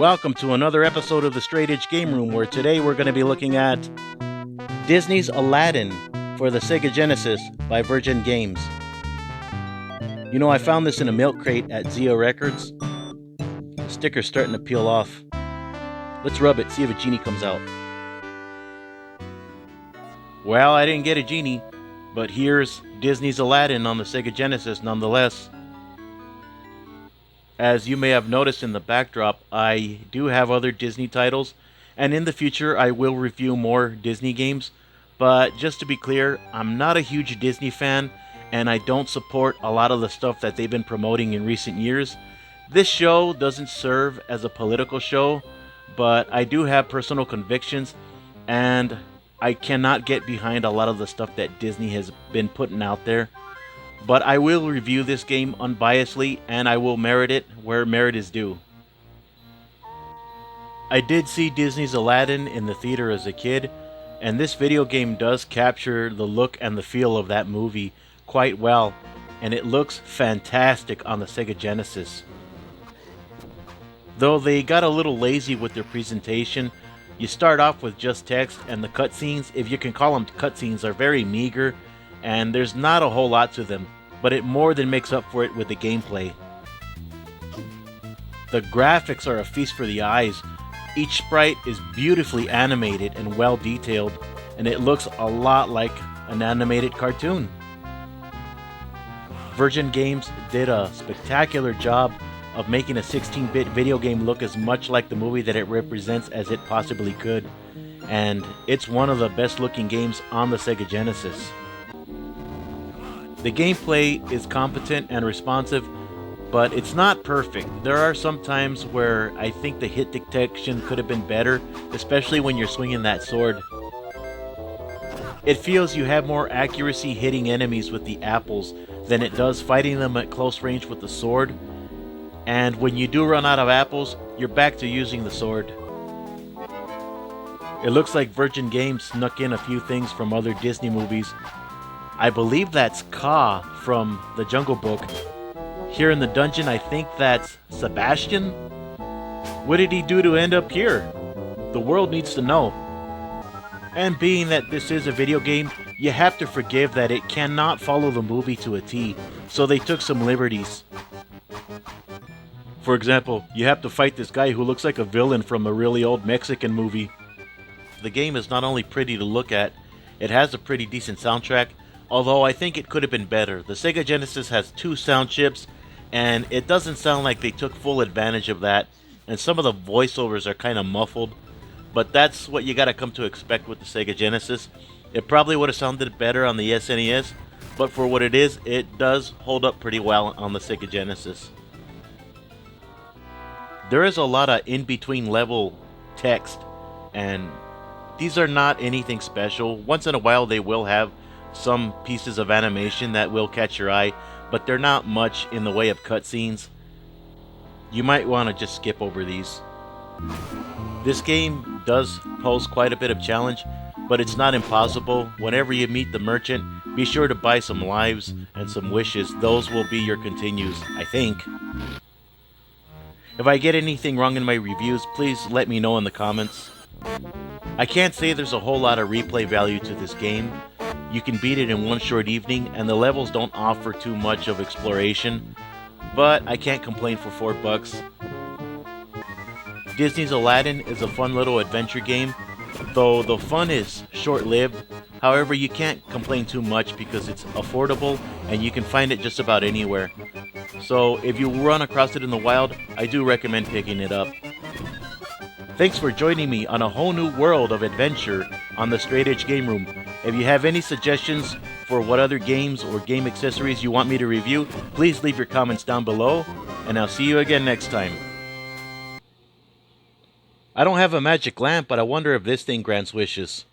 Welcome to another episode of the Straight Edge Game Room, where today we're going to be looking at Disney's Aladdin for the Sega Genesis by Virgin Games. You know, I found this in a milk crate at Zia Records. The sticker's starting to peel off. Let's rub it, see if a genie comes out. Well, I didn't get a genie, but here's Disney's Aladdin on the Sega Genesis nonetheless. As you may have noticed in the backdrop, I do have other Disney titles, and in the future I will review more Disney games, but just to be clear, I'm not a huge Disney fan, and I don't support a lot of the stuff that they've been promoting in recent years. This show doesn't serve as a political show, but I do have personal convictions, and I cannot get behind a lot of the stuff that Disney has been putting out there. But I will review this game unbiasedly, and I will merit it where merit is due. I did see Disney's Aladdin in the theater as a kid, and this video game does capture the look and the feel of that movie quite well, and it looks fantastic on the Sega Genesis. Though they got a little lazy with their presentation, you start off with just text, and the cutscenes, if you can call them cutscenes, are very meager, and there's not a whole lot to them, but it more than makes up for it with the gameplay. The graphics are a feast for the eyes. Each sprite is beautifully animated and well detailed, and it looks a lot like an animated cartoon. Virgin Games did a spectacular job of making a 16-bit video game look as much like the movie that it represents as it possibly could, and it's one of the best looking games on the Sega Genesis. The gameplay is competent and responsive, but it's not perfect. There are some times where I think the hit detection could have been better, especially when you're swinging that sword. It feels you have more accuracy hitting enemies with the apples than it does fighting them at close range with the sword. And when you do run out of apples, you're back to using the sword. It looks like Virgin Games snuck in a few things from other Disney movies. I believe that's Kaa from The Jungle Book. Here in the dungeon, I think that's Sebastian? What did he do to end up here? The world needs to know. And being that this is a video game, you have to forgive that it cannot follow the movie to a T, so they took some liberties. For example, you have to fight this guy who looks like a villain from a really old Mexican movie. The game is not only pretty to look at, it has a pretty decent soundtrack, although I think it could have been better. The Sega Genesis has 2 sound chips, and it doesn't sound like they took full advantage of that, and some of the voiceovers are kind of muffled, but that's what you gotta come to expect with the Sega Genesis. It probably would have sounded better on the SNES, but for what it is, it does hold up pretty well on the Sega Genesis. There is a lot of in-between level text, and these are not anything special. Once in a while they will have some pieces of animation that will catch your eye, but they're not much in the way of cutscenes. You might want to just skip over these. This game does pose quite a bit of challenge, but it's not impossible. Whenever you meet the merchant, be sure to buy some lives and some wishes. Those will be your continues, I think. If I get anything wrong in my reviews, please let me know in the comments. I can't say there's a whole lot of replay value to this game. You can beat it in one short evening, and the levels don't offer too much of exploration, but I can't complain for $4. Disney's Aladdin is a fun little adventure game, though the fun is short-lived. However, you can't complain too much because it's affordable and you can find it just about anywhere. So if you run across it in the wild, I do recommend picking it up. Thanks for joining me on a whole new world of adventure on the Straight Edge Game Room. If you have any suggestions for what other games or game accessories you want me to review, please leave your comments down below, and I'll see you again next time. I don't have a magic lamp, but I wonder if this thing grants wishes.